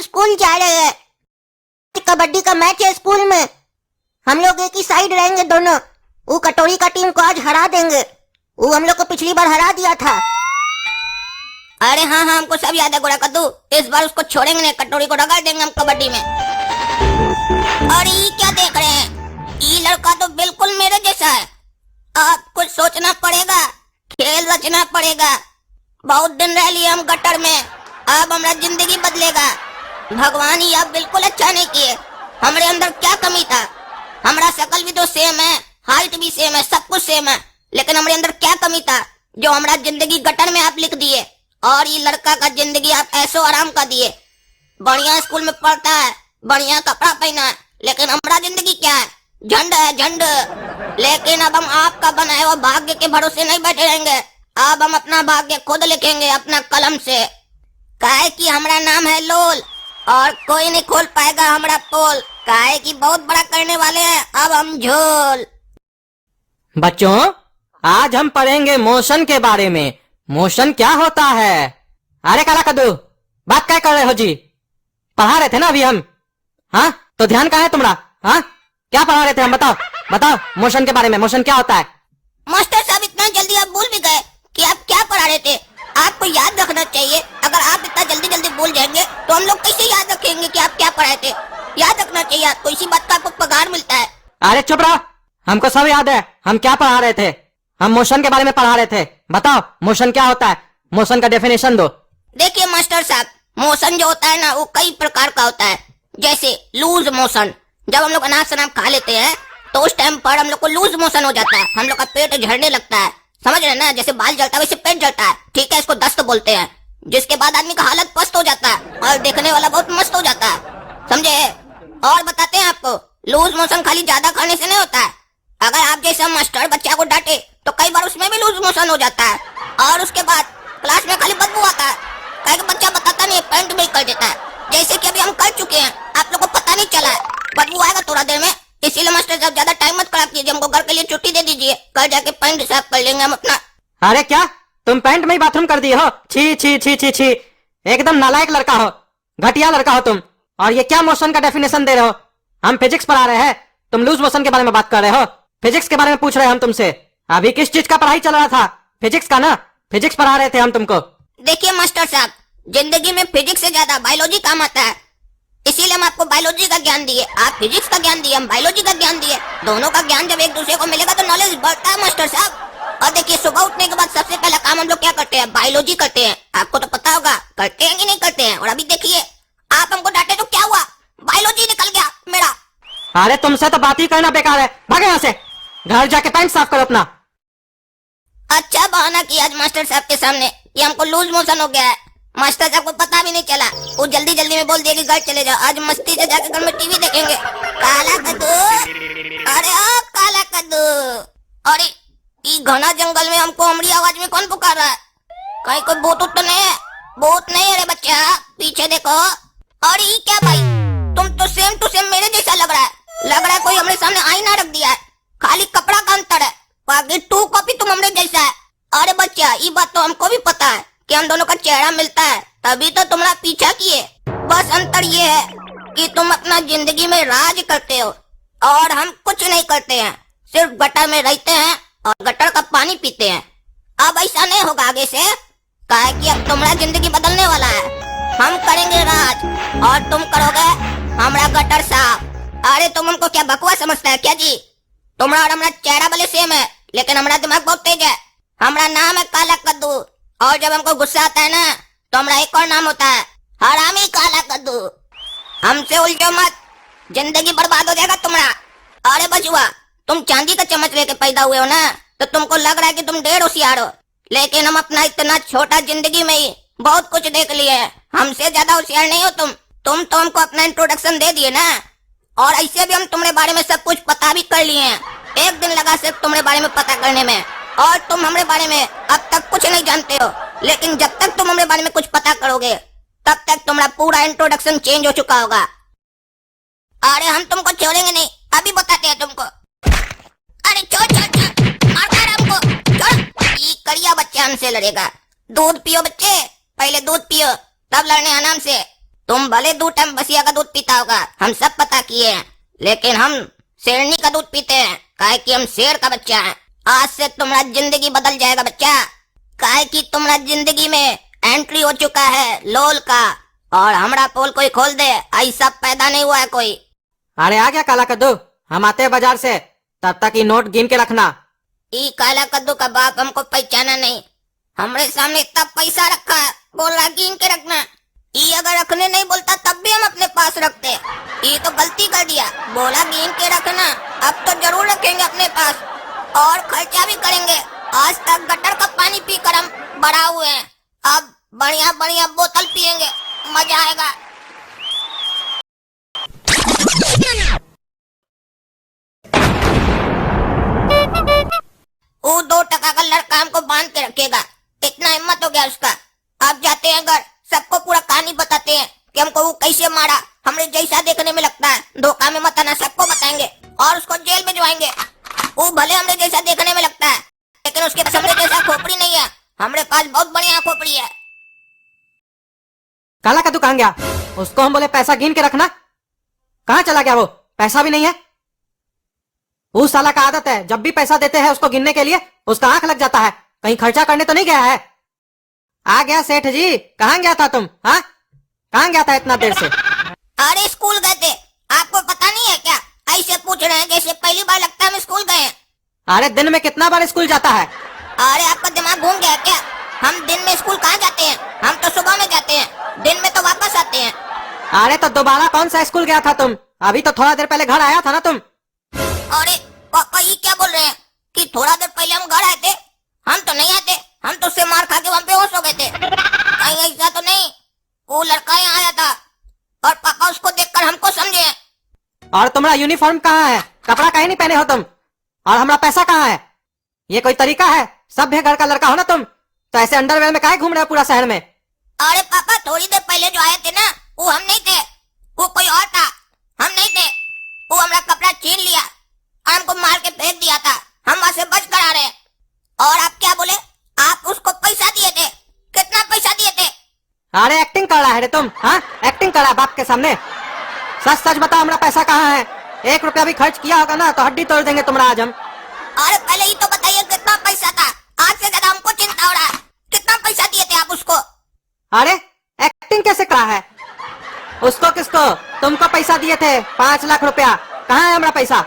School जा रहे हैं। कबड्डी का मैच है स्कूल में, हम लोग एक ही साइड रहेंगे दोनों। वो कटोरी का टीम को आज हरा देंगे, वो हम लोग को पिछली बार हरा दिया था। अरे हाँ हाँ, हमको सब याद है गोरा कद्दू। इस बार उसको छोड़ेंगे नहीं, कटोरी को रगड़ देंगे हम कबड्डी में। और ये क्या देख रहे हैं, ये लड़का तो बिल्कुल मेरे जैसा है। अब कुछ सोचना पड़ेगा, खेल रचना पड़ेगा। बहुत दिन रह लिए हम गटर में, अब हमारा जिंदगी बदलेगा। भगवान ही अब बिल्कुल अच्छा नहीं किए। हमारे अंदर क्या कमी था? हमारा शकल भी तो सेम है, हाइट भी सेम है, सब कुछ सेम है, लेकिन हमारे अंदर क्या कमी था जो हमारा जिंदगी गटर में आप लिख दिए। और ये लड़का का जिंदगी आप ऐसो आराम का दिए। बढ़िया स्कूल में पढ़ता है, बढ़िया कपड़ा पहना है, लेकिन हमारा जिंदगी क्या है? झंड है, झंड। लेकिन अब हम आपका बनाए हुआ भाग्य के भरोसे नहीं बैठे रहेंगे। अब हम अपना भाग्य खुद लिखेंगे अपना कलम से। काहे कि हमारा नाम है लोल और कोई नहीं खोल पाएगा हमारा पोल। काहे कि बहुत बड़ा करने वाले हैं अब हम झोल। बच्चों, आज हम पढ़ेंगे मोशन के बारे में। मोशन क्या होता है? अरे काला कद्दू, बात क्या कर रहे हो जी? पढ़ा रहे थे ना अभी हम। हाँ, तो ध्यान कहाँ है तुम्हारा? हाँ, क्या पढ़ा रहे थे हम? बताओ बताओ मोशन के बारे में। मोशन क्या होता है? मास्टर साहब, इतना जल्दी आप भूल भी गए कि आप क्या पढ़ा रहे थे? आपको याद रखना चाहिए। अगर आप इतना जल्दी जल्दी भूल जाएंगे तो हम लोग कैसे याद रखेंगे कि आप क्या पढ़ाए थे? याद रखना चाहिए आपको, इसी बात का आपको पगार मिलता है। अरे चुप रहो, हमको सब याद है हम क्या पढ़ा रहे थे। हम मोशन के बारे में पढ़ा रहे थे। बताओ मोशन क्या होता है, मोशन का डेफिनेशन दो। देखिए मास्टर साहब, मोशन जो होता है ना, वो कई प्रकार का होता है। जैसे लूज मोशन, जब हम लोग अनाज शनाज खा लेते हैं तो उस टाइम पर हम लोग को लूज मोशन हो जाता है, हम लोग का पेट झड़ने लगता है। समझ रहे ना, जैसे बाल जलता है वैसे पेट जलता है, ठीक है, इसको दस्त बोलते हैं। जिसके बाद आदमी का हालत पस्त हो जाता है और देखने वाला बहुत मस्त हो जाता है, समझे? और बताते हैं आपको, लूज मोशन खाली ज्यादा खाने से नहीं होता है। अगर आप जैसा मास्टर बच्चा को डांटे तो कई बार उसमें भी लूज मोशन हो जाता है। और उसके बाद क्लास में खाली बदबू आता है, कई बच्चा बताता नहीं है, पेंट भी कर देता है। जैसे कि अभी हम कर चुके हैं, आप लोग को पता नहीं चला है। बदबू आएगा थोड़ा देर में, इसीलिए मास्टर साहब ज्यादा टाइम मत खराब कीजिए, हमको घर के लिए छुट्टी दे दीजिए, कल जाके पेंट साफ कर लेंगे हम अपना। अरे क्या तुम पैंट में ही बाथरूम कर दिए हो? छी छी छी छी छी, एकदम नालायक लड़का हो, घटिया लड़का हो तुम। और ये क्या मोशन का डेफिनेशन दे रहे हो? हम फिजिक्स पढ़ा रहे हैं, तुम लूज मोशन के बारे में बात कर रहे हो। फिजिक्स के बारे में पूछ रहे हैं हम तुमसे। अभी किस चीज का पढ़ाई चल रहा था? फिजिक्स का ना, फिजिक्स पढ़ा रहे थे हम तुमको। देखिए मास्टर साहब, जिंदगी में फिजिक्स से ज्यादा बायोलॉजी काम आता है, इसीलिए हम आपको बायोलॉजी का ज्ञान दिए। आप फिजिक्स का ज्ञान दिए, हम बायोलॉजी का ज्ञान दिए। दोनों का ज्ञान जब एक दूसरे को मिलेगा तो नॉलेज बढ़ता है मास्टर साहब। और देखिए, सुबह उठने के बाद सबसे पहला काम हम लोग क्या करते हैं? बायोलॉजी करते हैं। आपको तो पता होगा, करते हैं कि नहीं करते हैं? और अभी देखिए, आप हमको डांटे तो क्या हुआ, बायोलॉजी निकल गया मेरा। अरे तुमसे तो बात ही करना बेकार है, भागे यहाँ से, घर जाके पैंट साफ करो अपना। अच्छा बहाना किया आज मास्टर साहब के सामने कि हमको लूज मोशन हो गया है। मास्टर साहब को पता भी नहीं चला, वो जल्दी जल्दी में बोल दिया कि घर चले जाओ, आज मस्ती से जाके घर में टीवी देखेंगे। काला कद्दू, अरे ओ काला कद्दू, अरे ये घना जंगल में हमको हमारी आवाज में कौन पुकार रहा है? कहीं कोई भूत तो नहीं है? भूत नहीं है रे बच्चा, पीछे देखो। अरे ये क्या भाई, तुम तो सेम टू सेम मेरे जैसा लग रहा है। लग रहा है कोई हमारे सामने आईना रख दिया है, खाली कपड़ा का अंतर है, बाकी टू कॉपी तुम हमरे जैसा है। अरे बच्चा, ये बात तो हमको भी पता है कि हम दोनों का चेहरा मिलता है, तभी तो तुम्हारा पीछा किए। बस अंतर ये है कि तुम अपना जिंदगी में राज करते हो और हम कुछ नहीं करते हैं, सिर्फ गटर में रहते हैं और गटर का पानी पीते हैं। अब ऐसा नहीं होगा आगे से, काहे कि अब तुम्हारा जिंदगी बदलने वाला है। हम करेंगे राज और तुम करोगे हमारा गटर साफ। अरे तुम हमको क्या बकवास समझता है क्या जी? तुम्हारा और हमारा चेहरा भले सेम है, लेकिन हमारा दिमाग बहुत तेज है। हमारा नाम है काला कद्दू, और जब हमको गुस्सा आता है ना तो हमारा एक और नाम होता है, हरामी काला कद्दू। हमसे उलझो मत, जिंदगी बर्बाद हो जाएगा तुम्हारा। अरे बचुआ, तुम चांदी का चम्मच लेके पैदा हुए हो ना, तो तुमको लग रहा है कि तुम ढेर होशियार हो, लेकिन हम अपना इतना छोटा जिंदगी में ही बहुत कुछ देख लिए हैं। हमसे ज्यादा होशियार नहीं हो तुम। तो हमको अपना इंट्रोडक्शन दे दिए ना, और ऐसे भी हम तुम्हारे बारे में सब कुछ पता भी कर लिए हैं। एक दिन लगा सिर्फ तुम्हारे बारे में पता करने में, और तुम हमारे बारे में अब तक कुछ नहीं जानते हो। लेकिन जब तक तुम हमारे बारे में कुछ पता करोगे, तब तक तुम्हारा पूरा इंट्रोडक्शन चेंज हो चुका होगा। अरे हम तुमको छोड़ेंगे नहीं, अभी बताते हैं तुमको। अरे छोड़ छोड़ छोड़, मार कर हमको, छोड़। ये करिया बच्चा हमसे लड़ेगा। दूध पियो बच्चे, पहले दूध पियो, तब लड़ने आराम से। तुम भले 2 टाइम बसिया का दूध पीता होगा, हम सब पता किए हैं, लेकिन हम शेरनी का दूध पीते हैं, काहे कि हम शेर का बच्चा है। आज से तुम्हारा जिंदगी बदल जाएगा बच्चा, काहे कि तुम्हारा जिंदगी में एंट्री हो चुका है लोल का, और हमारा पोल कोई खोल दे ऐसा पैदा नहीं हुआ है कोई। अरे आ गया काला कद्दू, हम आते हैं बाजार से, तब तक ये नोट गिन के रखना। ई काला कद्दू का बाप हमको पहचाना नहीं, हमरे सामने इतना पैसा रखा है, बोल रहा गिन के रखना। ई अगर रखने नहीं बोलता तब भी हम अपने पास रखते, ये तो गलती कर दिया, बोला गिन के रखना, अब तो जरूर रखेंगे अपने पास और खर्चा भी करेंगे। आज तक गटर का पानी पीकर हम बड़ा हुए हैं, अब बढ़िया बढ़िया बोतल पियेंगे, मजा आएगा। वो 2 टका का लड़का हमको बांध के रखेगा, इतना हिम्मत हो गया उसका। अब जाते हैं घर, सबको पूरा कहानी बताते हैं कि हमको वो कैसे मारा, हमने जैसा देखने में लगता है, धोखा में मत आना, सबको बताएंगे और उसको जेल भिजवाएंगे। वो भले हमने जैसा देखने में लगता है, लेकिन उसके पास हमने जैसा खोपड़ी नहीं है, हमारे पास बहुत बढ़िया खोपड़ी है। काला कद्दू कहाँ गया? उसको हम बोले पैसा गिन के रखना, कहाँ चला गया वो? पैसा भी नहीं है। उस साला का आदत है, जब भी पैसा देते हैं उसको गिनने के लिए उसका आंख लग जाता है, कहीं खर्चा करने तो नहीं गया है। आ गया सेठ जी, कहाँ गया था तुम? हाँ, कहाँ गया था इतना देर से? अरे स्कूल गए थे, आपको पता नहीं है क्या? ऐसे पूछ रहे हैं जैसे पहली बार लगता है हम स्कूल गए हैं। अरे दिन में कितना बार स्कूल जाता है? अरे आपका दिमाग घूम गया क्या? हम दिन में स्कूल कहाँ जाते हैं, हम तो सुबह में जाते हैं, दिन में तो वापस आते हैं। अरे तो दोबारा कौन सा स्कूल गया था तुम? अभी तो थोड़ा देर पहले घर आया था ना तुम। अरे पापा ये क्या बोल रहे हैं कि थोड़ा देर पहले हम घर आए थे? हम तो नहीं आते, हम तो उससे मार खा के वहाँ पे होश हो गए थे। कहीं ऐसा तो नहीं, वो लड़का यहाँ आया था और पापा उसको देखकर हमको समझे। और तुम्हारा यूनिफॉर्म कहाँ है? कपड़ा कहीं नहीं पहने हो तुम, और हमारा पैसा कहाँ है? ये कोई तरीका है? सभ्य घर का लड़का हो ना तुम, तो ऐसे अंडरवेयर में काहे घूम रहे हो पूरा शहर में? अरे पापा थोड़ी देर पहले जो आए थे ना, वो हम नहीं थे, वो कोई और था, हम नहीं थे। वो हमारा कपड़ा छीन लिया और हमको मार के फेंक दिया था, हम वहां से बच कर आ रहे हैं। और आप क्या बोले? आप उसको पैसा दिए थे? कितना पैसा दिए थे? अरे एक्टिंग कर रहा है रे तुम, हाँ एक्टिंग कर रहा है बाप के सामने। सच सच बताओ, हमारा पैसा कहाँ है? 1 रुपया भी खर्च किया होगा ना तो हड्डी तोड़ देंगे तुम्हारा आज हम। अरे पहले ही तो बताइए कितना पैसा था, आज से ज्यादा हमको चिंता हो रहा है। कितना पैसा दिए थे आप उसको? अरे एक्टिंग कैसे करा है? उसको किसको? तुमको पैसा दिए थे 5 लाख रुपया, कहाँ है हमारा पैसा?